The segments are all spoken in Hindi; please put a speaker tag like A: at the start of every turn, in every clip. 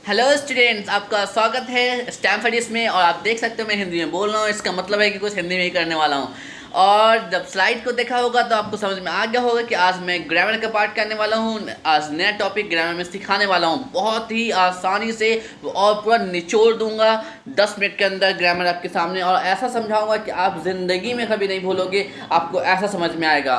A: हेलो स्टूडेंट्स, आपका स्वागत है स्टैमफोर्ड में। और आप देख सकते हो मैं हिंदी में बोल रहा हूँ, इसका मतलब है कि कुछ हिंदी में ही करने वाला हूँ। और जब स्लाइड को देखा होगा तो आपको समझ में आ गया होगा कि आज मैं ग्रामर का पार्ट करने वाला हूँ। आज नया टॉपिक ग्रामर में सिखाने वाला हूँ, बहुत ही आसानी से और पूरा निचोड़ दूंगा 10 मिनट के अंदर ग्रामर आपके सामने। और ऐसा समझाऊंगा कि आप ज़िंदगी में कभी नहीं भूलोगे, आपको ऐसा समझ में आएगा।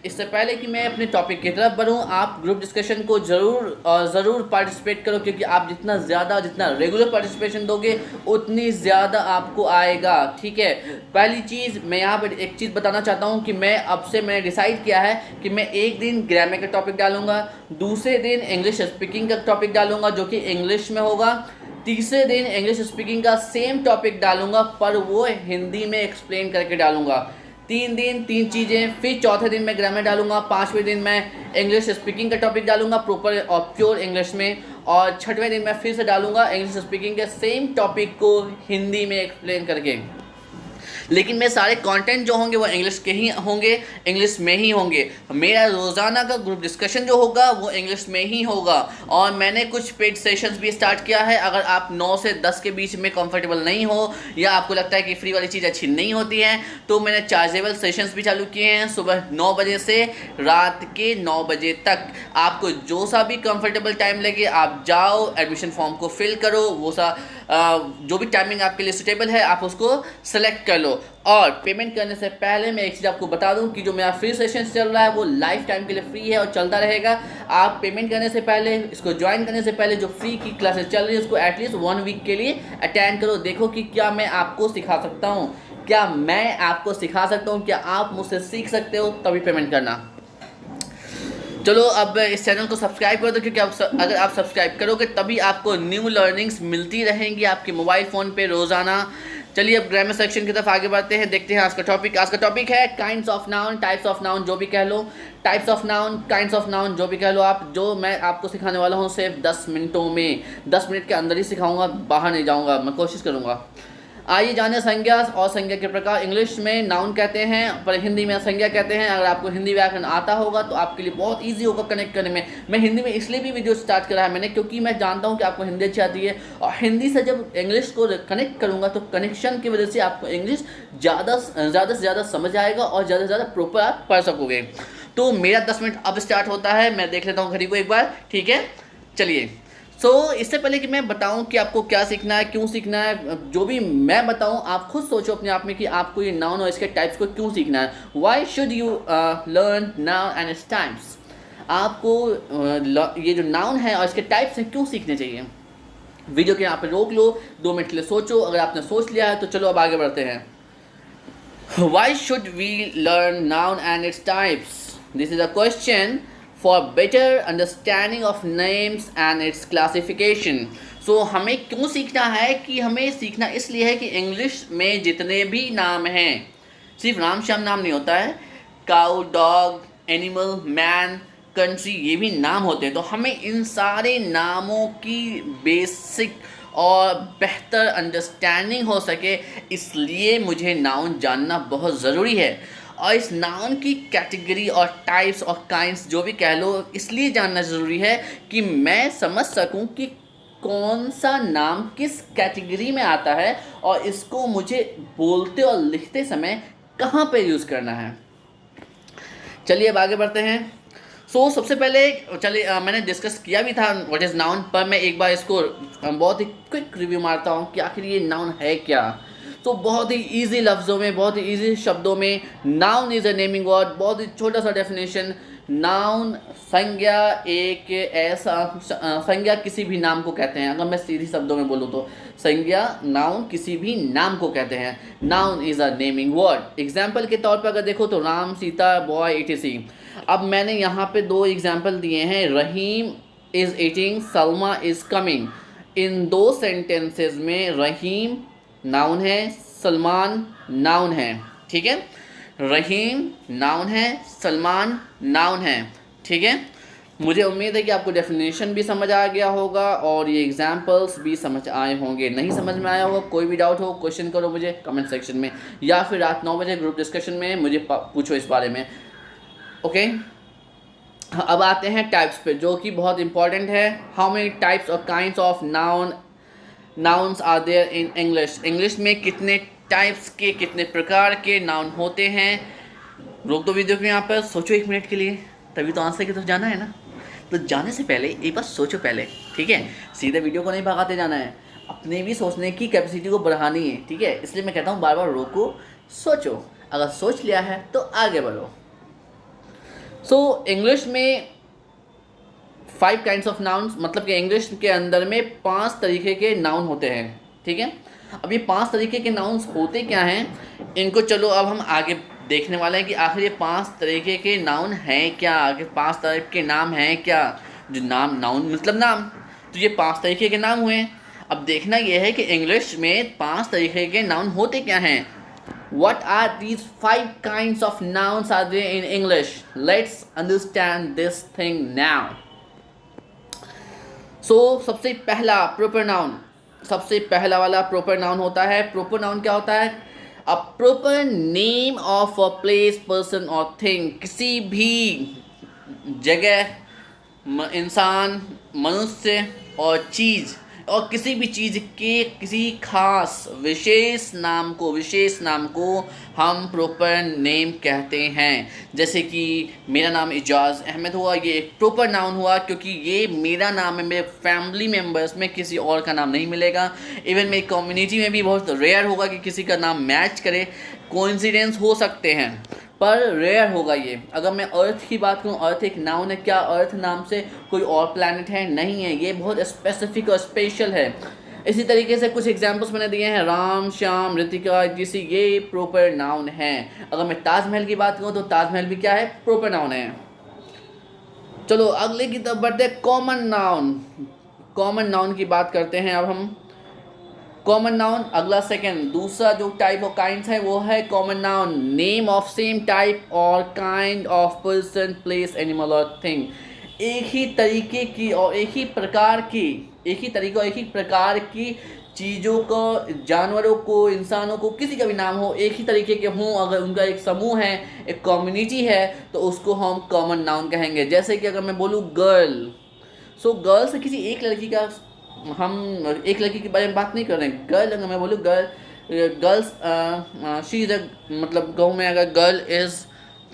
A: इससे पहले कि मैं अपने टॉपिक की तरफ बढ़ूँ, आप ग्रुप डिस्कशन को ज़रूर पार्टिसिपेट करो, क्योंकि आप जितना रेगुलर पार्टिसिपेशन दोगे उतनी ज़्यादा आपको आएगा। ठीक है, पहली चीज़ मैं यहाँ पर एक चीज़ बताना चाहता हूँ कि मैंने डिसाइड किया है कि मैं एक दिन ग्रामर का टॉपिक डालूंगा, दूसरे दिन इंग्लिश स्पीकिंग का टॉपिक डालूंगा जो कि इंग्लिश में होगा, तीसरे दिन इंग्लिश स्पीकिंग का सेम टॉपिक डालूंगा पर वो हिंदी में एक्सप्लेन करके डालूंगा। 3 दिन 3 चीज़ें, फिर चौथे दिन मैं ग्रामर डालूंगा, पाँचवें दिन मैं इंग्लिश स्पीकिंग का टॉपिक डालूंगा प्रॉपर और प्योर इंग्लिश में, और छठवें दिन मैं फिर से डालूंगा इंग्लिश स्पीकिंग के सेम टॉपिक को हिंदी में एक्सप्लेन करके। लेकिन मेरे सारे कंटेंट जो होंगे वो इंग्लिश के ही होंगे, इंग्लिश में ही होंगे। मेरा रोज़ाना का ग्रुप डिस्कशन जो होगा वो इंग्लिश में ही होगा। और मैंने कुछ पेड सेशंस भी स्टार्ट किया है। अगर आप 9 से 10 के बीच में कंफर्टेबल नहीं हो या आपको लगता है कि फ्री वाली चीज़ अच्छी नहीं होती है, तो मैंने चार्जेबल सेशंस भी चालू किए हैं। सुबह 9 बजे से रात के 9 बजे तक आपको जो सा भी कंफर्टेबल टाइम लगे आप जाओ, एडमिशन फॉर्म को फिल करो, जो भी टाइमिंग आपके लिए सुटेबल है आप उसको सेलेक्ट कर लो। और पेमेंट करने से पहले मैं एक चीज़ आपको बता दूं कि जो मेरा फ्री सेशन चल रहा है वो लाइफ टाइम के लिए फ्री है और चलता रहेगा। आप पेमेंट करने से पहले, इसको ज्वाइन करने से पहले जो फ्री की क्लासेस चल रही है उसको एटलीस्ट 1 वीक के लिए अटेंड करो। देखो कि क्या मैं आपको सिखा सकता हूँ, क्या आप मुझसे सीख सकते हो, तभी पेमेंट करना। चलो अब इस चैनल को सब्सक्राइब कर दो, क्योंकि अगर आप सब्सक्राइब करोगे तभी आपको न्यू लर्निंग्स मिलती रहेंगी आपके मोबाइल फ़ोन पे रोज़ाना। चलिए अब ग्रामर सेक्शन की तरफ आगे बढ़ते हैं, देखते हैं आज का टॉपिक है kinds of noun, types of noun जो भी कह लो, types of noun, kinds of noun जो भी कह लो आप। जो मैं आपको सिखाने वाला हूँ सिर्फ 10 मिनटों में, 10 मिनट के अंदर ही सिखाऊंगा, बाहर नहीं जाऊँगा, मैं कोशिश करूँगा। आइए जाने संज्ञा और संज्ञा के प्रकार। इंग्लिश में नाउन कहते हैं पर हिंदी में संज्ञा कहते हैं। अगर आपको हिंदी व्याकरण आता होगा तो आपके लिए बहुत इजी होगा कनेक्ट करने में। मैं हिंदी में इसलिए भी वीडियो स्टार्ट करा है मैंने, क्योंकि मैं जानता हूं कि आपको हिंदी अच्छी आती है, और हिंदी से जब इंग्लिश को कनेक्ट करूंगा तो कनेक्शन की वजह से आपको इंग्लिश ज़्यादा से ज़्यादा समझ आएगा और ज़्यादा से ज़्यादा प्रॉपर आप पढ़ सकोगे। तो मेरा 10 मिनट अब स्टार्ट होता है, मैं देख लेता हूँ घड़ी को एक बार, ठीक है। चलिए, इससे पहले कि मैं बताऊं कि आपको क्या सीखना है, क्यों सीखना है, जो भी मैं बताऊं आप खुद सोचो अपने आप में कि आपको ये नाउन और इसके टाइप्स को क्यों सीखना है। Why should you learn noun and its types. आपको ये जो नाउन है और इसके टाइप्स हैं क्यों सीखने चाहिए। वीडियो के यहाँ पे रोक लो, 2 मिनट के लिए सोचो। अगर आपने सोच लिया है तो चलो अब आगे बढ़ते हैं। Why should we learn noun and its types, this is a question for better understanding of names and its classification। हमें क्यों सीखना है कि हमें सीखना इसलिए है कि इंग्लिश में जितने भी नाम हैं, सिर्फ राम श्याम नाम नहीं होता है, cow, dog, animal, man, country, ये भी नाम होते हैं। तो हमें इन सारे नामों की बेसिक और बेहतर अंडरस्टैंडिंग हो सके, इसलिए मुझे नाउन जानना बहुत ज़रूरी है। और इस नाउन की कैटेगरी और टाइप्स और काइंड्स जो भी कह लो, इसलिए जानना ज़रूरी है कि मैं समझ सकूं कि कौन सा नाम किस कैटेगरी में आता है और इसको मुझे बोलते और लिखते समय कहाँ पे यूज़ करना है। चलिए अब आगे बढ़ते हैं। सबसे पहले मैंने डिस्कस किया भी था व्हाट इज़ नाउन, पर मैं एक बार इसको बहुत ही क्विक रिव्यू मारता हूँ कि आखिर ये नाउन है क्या। बहुत ही इजी लफ्ज़ों में, बहुत ही इजी शब्दों में, noun is a naming word. बहुत ही छोटा सा डेफिनेशन, नाउन संज्ञा एक ऐसा संज्ञा किसी भी नाम को कहते हैं। अगर मैं सीधी शब्दों में बोलूँ तो संज्ञा नाउन किसी भी नाम को कहते हैं। Noun is a naming word. Example के तौर पर अगर देखो तो राम, सीता, बॉय, etc। अब मैंने यहाँ पे 2 एग्जाम्पल दिए हैं, Rahim is eating, Salma is coming. इन 2 सेंटेंसेस में रहीम नाउन है, सलमान नाउन है, ठीक है। रहीम नाउन है, सलमान नाउन है, ठीक है। मुझे उम्मीद है कि आपको डेफिनेशन भी समझ आ गया होगा और ये एग्जाम्पल्स भी समझ आए होंगे। नहीं समझ में आया होगा, कोई भी डाउट हो क्वेश्चन करो मुझे कमेंट सेक्शन में, या फिर रात 9 बजे ग्रुप डिस्कशन में मुझे पूछो इस बारे में, ओके। अब आते हैं टाइप्स पे, जो कि बहुत इंपॉर्टेंट है। हाउ मेनी टाइप्स और kinds of nouns are there in English. English में कितने टाइप्स के, कितने प्रकार के नाउन होते हैं। रोक दो वीडियो को यहाँ पर, सोचो 1 मिनट के लिए, तभी तो आंसर की तरफ जाना है ना। तो जाने से पहले एक बार सोचो पहले, ठीक है। सीधे वीडियो को नहीं भगाते जाना है, अपने भी सोचने की कैपेसिटी को बढ़ानी है, ठीक है। इसलिए मैं कहता हूँ बार बार रोको, सोचो, अगर सोच लिया है तो आगे बढ़ो। इंग्लिश में 5 काइंड्स ऑफ नाउन्स, मतलब कि इंग्लिश के अंदर में 5 तरीके के नाउन होते हैं, ठीक है। अब ये 5 तरीके के नाउन्स होते क्या हैं, इनको चलो अब हम आगे देखने वाले हैं कि आखिर ये 5 तरीके के नाउन हैं क्या, आखिर 5 तरह के नाम हैं क्या। जो नाउन मतलब नाम, तो ये 5 तरीके के नाम हुए। अब देखना यह है कि इंग्लिश में 5 तरीके के नाउन होते क्या हैं। What are these 5 kinds of nouns are there in English? Let's understand this thing now. सबसे पहला प्रॉपर नाउन, सबसे पहला वाला प्रॉपर नाउन होता है। प्रॉपर नाउन क्या होता है? A proper name of a place, person और थिंग। किसी भी जगह, इंसान, मनुष्य और चीज़, और किसी भी चीज़ के किसी खास विशेष नाम को हम प्रॉपर नेम कहते हैं। जैसे कि मेरा नाम इजाज़ अहमद हुआ, ये एक प्रॉपर नाउन हुआ क्योंकि ये मेरा नाम है। मेरे फैमिली मेम्बर्स में किसी और का नाम नहीं मिलेगा। इवन मेरी कम्युनिटी में भी बहुत रेयर होगा कि किसी का नाम मैच करे। कोइंसिडेंस हो सकते हैं पर रेयर होगा ये। अगर मैं अर्थ की बात करूँ, अर्थ एक नाउन है। क्या अर्थ नाम से कोई और प्लैनेट है? नहीं है, ये बहुत स्पेसिफिक और स्पेशल है। इसी तरीके से कुछ एग्जांपल्स मैंने दिए हैं, राम, श्याम, ऋतिका, जैसे ये प्रॉपर नाउन हैं। अगर मैं ताजमहल की बात करूँ तो ताजमहल भी क्या है? प्रॉपर नाउन है। चलो अगले की तरफ बढ़ते हैं, कॉमन नाउन। कॉमन नाउन की बात करते हैं अब हम। कॉमन नाउन अगला सेकंड, दूसरा जो टाइप ऑफ काइंड्स है वो है common noun. Name of same type और kind of person, place, animal और थिंग। एक ही तरीके की और एक ही प्रकार की चीज़ों को, जानवरों को, इंसानों को, किसी का भी नाम हो, एक ही तरीके के हों, अगर उनका एक समूह है, एक कम्युनिटी है, तो उसको हम कॉमन नाउन कहेंगे। जैसे कि अगर मैं बोलूँ गर्ल, गर्ल से किसी एक लड़की का, हम एक लड़की के बारे में बात नहीं कर रहे हैं। गर्ल, अगर मैं बोलूँ गर्ल्स, शी इज़ अ, मतलब कहूँ मैं अगर girl is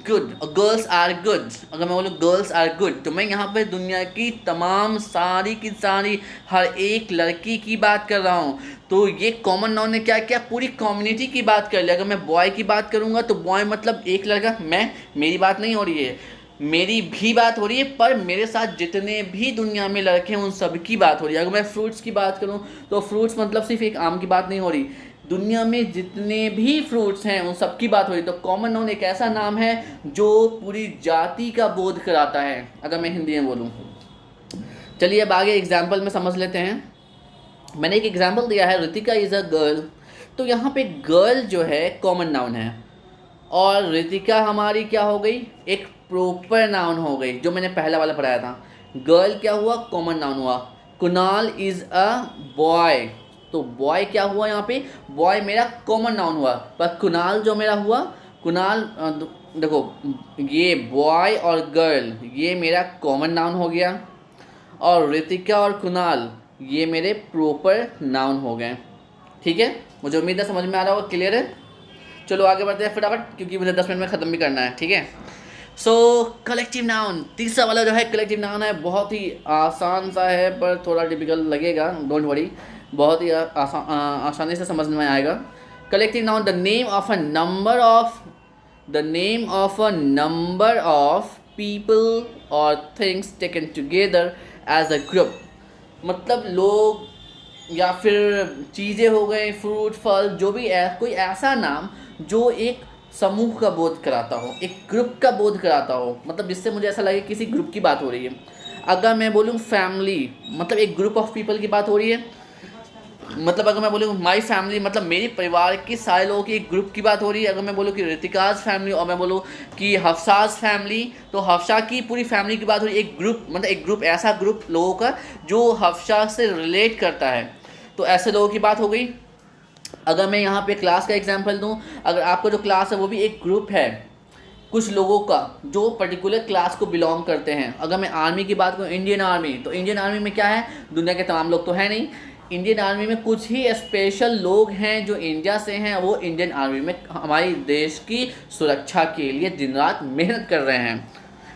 A: good, girls are good, अगर मैं बोलूँ गर्ल्स आर गुड, तो मैं यहाँ पे दुनिया की तमाम सारी की सारी हर एक लड़की की बात कर रहा हूँ। तो ये कॉमन नाउन ने क्या किया? पूरी कम्युनिटी की बात कर लिया। अगर मैं बॉय की बात करूँगा तो बॉय मतलब एक लड़का, मेरी बात नहीं हो रही है, मेरी भी बात हो रही है, पर मेरे साथ जितने भी दुनिया में लड़के हैं उन सब की बात हो रही है। अगर मैं फ्रूट्स की बात करूं तो फ्रूट्स मतलब सिर्फ एक आम की बात नहीं हो रही, दुनिया में जितने भी फ्रूट्स हैं उन सब की बात हो रही। तो कॉमन नाउन एक ऐसा नाम है जो पूरी जाति का बोध कराता है, अगर मैं हिंदी में बोलूँ। चलिए अब आगे एग्जाम्पल में समझ लेते हैं। मैंने एक एग्जाम्पल दिया है, ऋतिका इज़ अ गर्ल। तो यहाँ पे गर्ल जो है कॉमन नाउन है और ऋतिका हमारी क्या हो गई? एक प्रॉपर नाउन हो गई, जो मैंने पहला वाला पढ़ाया था। गर्ल क्या हुआ? कॉमन नाउन हुआ। कुणाल इज़ अ बॉय, तो बॉय क्या हुआ यहाँ पे? बॉय मेरा कॉमन नाउन हुआ, पर कुणाल जो मेरा हुआ, कुणाल देखो, ये बॉय और गर्ल ये मेरा कॉमन नाउन हो गया, और ऋतिका और कुणाल ये मेरे प्रॉपर नाउन हो गए। ठीक है, मुझे उम्मीद है समझ में आ रहा होगा, क्लियर है। चलो आगे बढ़ते हैं फटाफट, क्योंकि मुझे 10 मिनट में ख़त्म भी करना है। ठीक है, कलेक्टिव नाउन, तीसरा वाला जो है कलेक्टिव नाउन है। बहुत ही आसान सा है पर थोड़ा डिफिकल्ट लगेगा, डोंट वरी, बहुत ही आसानी से समझ में आएगा। Collective noun, the name of a number of people और things taken together as a group. मतलब लोग या फिर चीज़ें हो गए, फ्रूट, फल, जो भी कोई ऐसा नाम जो एक समूह का बोध कराता हो, एक ग्रुप का बोध कराता हो, मतलब जिससे मुझे ऐसा लगे किसी ग्रुप की बात हो रही है। अगर मैं बोलूँ फैमिली, मतलब एक ग्रुप ऑफ पीपल की बात हो रही है। मतलब अगर मैं बोलूँ माई फैमिली, मतलब मेरे परिवार के सारे लोगों की एक ग्रुप की बात हो रही है। अगर मैं बोलूँ कि ऋतिकाज फैमिली, और मैं बोलूँ कि हफ्साज फैमिली, तो हफ्सा की पूरी फैमिली की बात हो रही है। एक ग्रुप, मतलब एक ग्रुप, ऐसा ग्रुप लोगों का जो हफ्सा से रिलेट करता है, तो ऐसे लोगों की बात हो गई। अगर मैं यहाँ पे क्लास का एग्जांपल दूँ, अगर आपका जो क्लास है वो भी एक ग्रुप है, कुछ लोगों का जो पर्टिकुलर क्लास को बिलोंग करते हैं। अगर मैं आर्मी की बात करूँ, इंडियन आर्मी, तो इंडियन आर्मी में क्या है, दुनिया के तमाम लोग तो है नहीं, इंडियन आर्मी में कुछ ही स्पेशल लोग हैं जो इंडिया से हैं, वो इंडियन आर्मी में हमारे देश की सुरक्षा के लिए दिन रात मेहनत कर रहे हैं।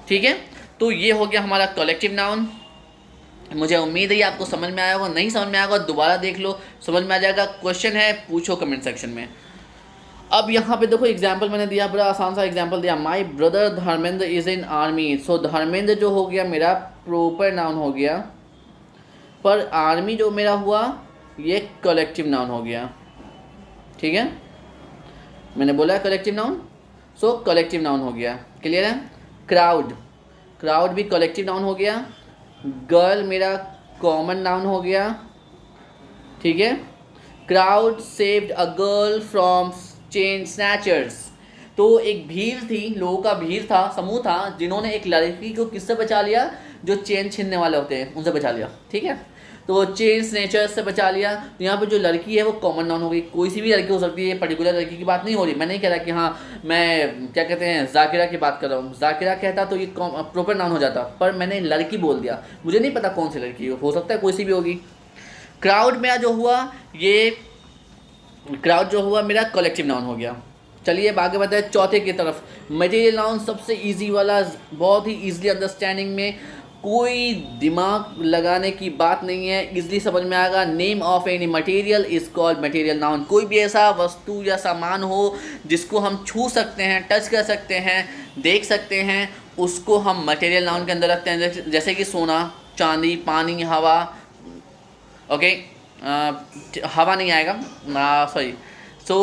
A: ठीक है, तो ये हो गया हमारा कलेक्टिव नाउन। मुझे उम्मीद है आपको समझ में आया होगा, नहीं समझ में आया होगा दोबारा देख लो, समझ में आ जाएगा। क्वेश्चन है, पूछो कमेंट सेक्शन में। अब यहाँ पे देखो एग्जाम्पल मैंने दिया, बड़ा आसान सा एग्जाम्पल दिया, my brother Dharmendra is in army. So Dharmendra जो हो गया मेरा प्रॉपर नाउन हो गया, पर आर्मी जो मेरा हुआ ये कलेक्टिव नाउन हो गया। ठीक है, मैंने बोला कलेक्टिव नाउन, सो कलेक्टिव नाउन हो गया। क्लियर है। क्राउड, क्राउड भी कलेक्टिव नाउन हो गया। गर्ल मेरा कॉमन नाउन हो गया। ठीक है, crowd saved a girl from chain snatchers. तो एक भीड़ थी, लोगों का भीड़ था, समूह था, जिन्होंने एक लड़की को किससे बचा लिया, जो चेन छीनने वाले होते हैं उनसे बचा लिया। ठीक है, तो चेन स्नैचर्स से बचा लिया। तो यहाँ पे जो लड़की है वो कॉमन नाउन हो गई, कोई सी भी लड़की हो सकती है, पर्टिकुलर लड़की की बात नहीं हो रही। मैं नहीं कह रहा कि हाँ मैं क्या कहते हैं जाकिरा की बात कर रहा हूँ, जाकिरा कहता तो ये प्रॉपर नाउन हो जाता, पर मैंने लड़की बोल दिया, मुझे नहीं पता कौन सी लड़की हो सकता है कोई सी भी होगी। क्राउड मेरा जो हुआ, ये क्राउड जो हुआ मेरा कलेक्टिव नाउन हो गया। चलिए अब आगे बढ़ते हैं चौथे की तरफ। मटेरियल नाउन सबसे इजी वाला, बहुत ही इजीली अंडरस्टैंडिंग में, कोई दिमाग लगाने की बात नहीं है, इजीली समझ में आएगा। Name of any material is called material noun. कोई भी ऐसा वस्तु या सामान हो जिसको हम छू सकते हैं, टच कर सकते हैं, देख सकते हैं, उसको हम मटेरियल नाउन के अंदर रखते हैं। जैसे कि सोना, चांदी, पानी, हवा। ओके, हवा नहीं आएगा, सॉरी। सो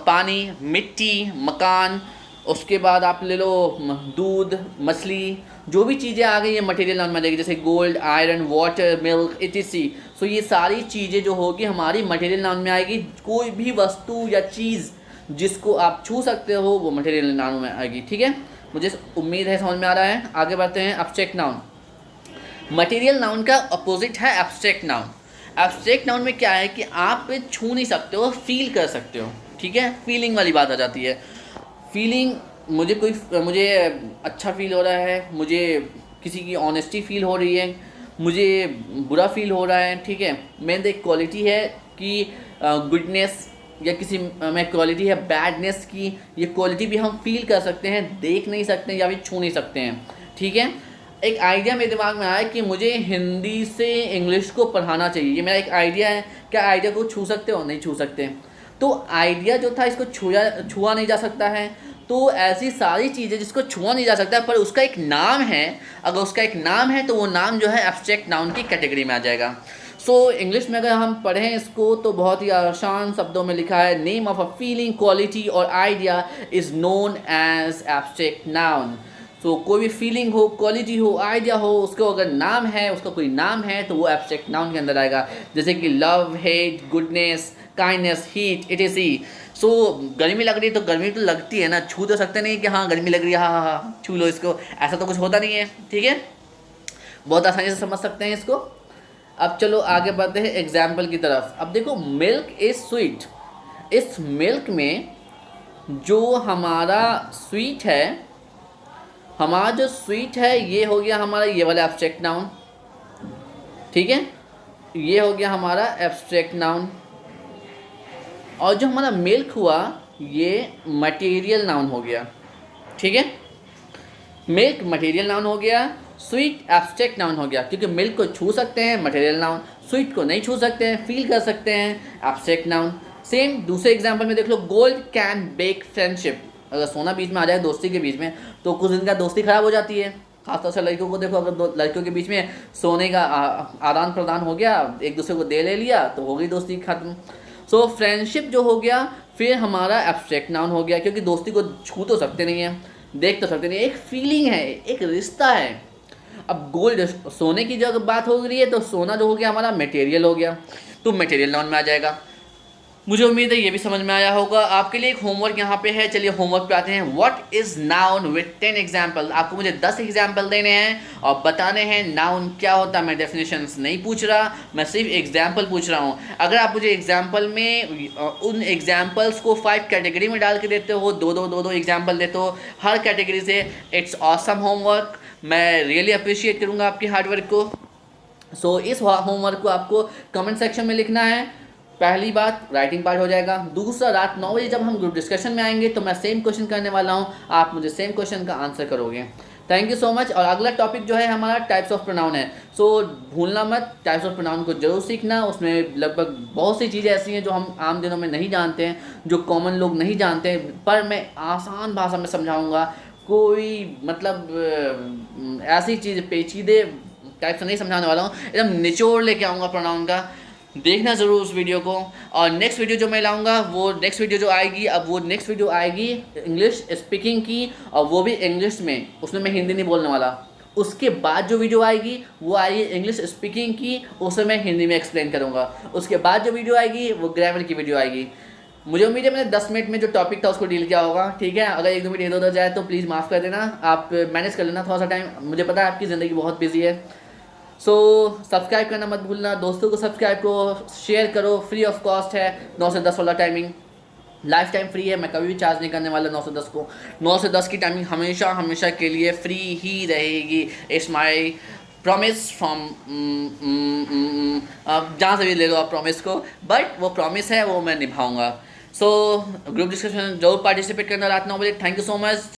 A: पानी, मिट्टी, मकान, उसके बाद आप ले लो दूध, मछली, जो भी चीज़ें आ गई ये मटेरियल नाउन में आ जाएगी। जैसे gold, iron, water, milk, etc। सो ये सारी चीज़ें जो होगी हमारी मटेरियल नाउन में आएगी। कोई भी वस्तु या चीज़ जिसको आप छू सकते हो वो मटेरियल नाउन में आएगी। ठीक है, मुझे उम्मीद है समझ में आ रहा है। आगे बढ़ते हैं एब्स्ट्रैक्ट नाउन। मटेरियल नाउन का अपोजिट है एब्स्ट्रैक्ट नाउन। एब्स्ट्रैक्ट नाउन में क्या है कि आप छू नहीं सकते हो, फील कर सकते हो। ठीक है, फीलिंग वाली बात आ जाती है। फीलिंग, मुझे अच्छा फील हो रहा है, मुझे किसी की ऑनेस्टी फील हो रही है, मुझे बुरा फील हो रहा है। ठीक है, मेन एक क्वालिटी है कि गुडनेस, या किसी में क्वालिटी है बैडनेस की, ये क्वालिटी भी हम फील कर सकते हैं, देख नहीं सकते या भी छू नहीं सकते हैं। ठीक है, एक आइडिया मेरे दिमाग में आया कि मुझे हिंदी से इंग्लिश को पढ़ाना चाहिए, ये मेरा एक आइडिया है। क्या आइडिया को छू सकते हो? नहीं छू सकते। तो आइडिया जो था इसको छुआ नहीं जा सकता है। तो ऐसी सारी चीज़ें जिसको छुआ नहीं जा सकता पर उसका एक नाम है, अगर उसका एक नाम है तो वो नाम जो है एब्स्ट्रैक्ट नाउन की कैटेगरी में आ जाएगा। सो इंग्लिश में अगर हम पढ़ें इसको तो बहुत ही आसान शब्दों में लिखा है, name of a feeling, quality और idea is known as abstract noun. तो कोई भी फीलिंग हो, क्वालिटी हो, आइडिया हो, उसको अगर नाम है, उसका कोई नाम है तो वो एब्स्ट्रैक्ट नाउन के अंदर आएगा। जैसे कि love, hate, goodness, kindness, heat, etc। सो गर्मी लग रही है तो गर्मी तो लगती है ना, छू तो सकते नहीं कि हाँ गर्मी लग रही है, हाँ हाँ हाँ छू लो इसको, ऐसा तो कुछ होता नहीं है। ठीक है, बहुत आसानी से समझ सकते हैं इसको। अब चलो आगे बढ़ते हैं एग्जाम्पल की तरफ। अब देखो, मिल्क इज स्वीट। इस मिल्क में जो हमारा स्वीट है, हमारा जो स्वीट है ये हो गया हमारा ये वाला एब्स्ट्रैक्ट नाउन। ठीक है, ये हो गया हमारा एब्स्ट्रैक्ट नाउन। और जो हमारा मिल्क हुआ ये मटेरियल नाउन हो गया। ठीक है, मिल्क मटेरियल नाउन हो गया, स्वीट एब्स्ट्रैक्ट नाउन हो गया, क्योंकि मिल्क को छू सकते हैं मटेरियल नाउन, स्वीट को नहीं छू सकते हैं, फील कर सकते हैं एब्स्ट्रैक्ट नाउन। सेम दूसरे एग्जांपल में देख लो, गोल्ड कैन ब्रेक फ्रेंडशिप। अगर सोना बीच में आ जाए दोस्ती के बीच में तो कुछ दिन का दोस्ती खराब हो जाती है। खासतौर से लड़कियों को देखो, अगर लड़कियों के बीच में सोने का आदान प्रदान हो गया, एक दूसरे को दे ले लिया तो हो गई दोस्ती खत्म। सो फ्रेंडशिप जो हो गया फिर हमारा एब्स्ट्रैक्ट नाउन हो गया, क्योंकि दोस्ती को छू तो सकते नहीं हैं, देख तो सकते नहीं, एक फीलिंग है, एक रिश्ता है। अब गोल्ड, सोने की जब बात हो रही है तो सोना जो हो गया हमारा मटेरियल हो गया, तो मटेरियल नाउन में आ जाएगा। मुझे उम्मीद है ये भी समझ में आया होगा। आपके लिए एक होमवर्क यहाँ पे है, चलिए होमवर्क पे आते हैं। What is noun with 10 example. आपको मुझे 10 एग्जाम्पल देने हैं और बताने हैं नाउन क्या होता है। मैं डेफिनेशंस नहीं पूछ रहा, मैं सिर्फ एग्जाम्पल पूछ रहा हूँ। अगर आप मुझे एग्जाम्पल में उन एग्जाम्पल्स को 5 कैटेगरी में डाल के देते हो, दो एग्जाम्पल देते हो हर कैटेगरी से, इट्स ऑसम होमवर्क। मैं रियली अप्रिशिएट करूँगा आपकी हार्डवर्क को। सो इस होमवर्क को आपको कमेंट सेक्शन में लिखना है। पहली बात राइटिंग पार्ट हो जाएगा। दूसरा, रात 9 बजे जब हम ग्रुप डिस्कशन में आएंगे तो मैं सेम क्वेश्चन करने वाला हूँ, आप मुझे सेम क्वेश्चन का आंसर करोगे। Thank you so much. और अगला टॉपिक जो है हमारा टाइप्स ऑफ प्रोनाउन है। सो भूलना मत, टाइप्स ऑफ प्रोनाउन को जरूर सीखना। उसमें लगभग बहुत सी चीज़ें ऐसी हैं जो हम आम दिनों में नहीं जानते हैं, जो कॉमन लोग नहीं जानते हैं, पर मैं आसान भाषा में समझाऊँगा। कोई मतलब ऐसी चीज़ पेचीदे टाइप से नहीं समझाने वाला हूँ, एकदम निचोड़ लेके आऊँगा प्रोनाउन का। देखना ज़रूर उस वीडियो को। और नेक्स्ट वीडियो जो मैं लाऊंगा, वो नेक्स्ट वीडियो जो आएगी, अब वो नेक्स्ट वीडियो आएगी इंग्लिश स्पीकिंग की, और वो भी इंग्लिश में, उसमें मैं हिंदी नहीं बोलने वाला। उसके बाद जो वीडियो आएगी वो आएगी इंग्लिश स्पीकिंग की, उसे मैं हिंदी में एक्सप्लेन करूँगा। उसके बाद जो वीडियो आएगी वो ग्रामर की वीडियो आएगी। मुझे उम्मीद है मैंने 10 मिनट में जो टॉपिक था उसको डील किया होगा, ठीक है। अगर 1-2 मिनट इधर उधर जाए तो प्लीज़ माफ़ कर देना, आप मैनेज कर लेना थोड़ा सा टाइम। मुझे पता है आपकी ज़िंदगी बहुत बिजी है। सो सब्सक्राइब करना मत भूलना, दोस्तों को सब्सक्राइब करो, शेयर करो, फ्री ऑफ कॉस्ट है। 9 से 10 वाला टाइमिंग लाइफ टाइम फ्री है, मैं कभी भी चार्ज नहीं करने वाला। 9 से 10 को, 9 से 10 की टाइमिंग हमेशा हमेशा के लिए फ्री ही रहेगी। इट्स माई प्रॉमिस फ्रॉम, जहाँ से भी ले लो आप प्रॉमिस को, बट वो प्रॉमिस है, वो मैं निभाऊंगा। सो ग्रुप डिस्कशन जरूर पार्टिसिपेट करना रात 9 बजे। Thank you so much.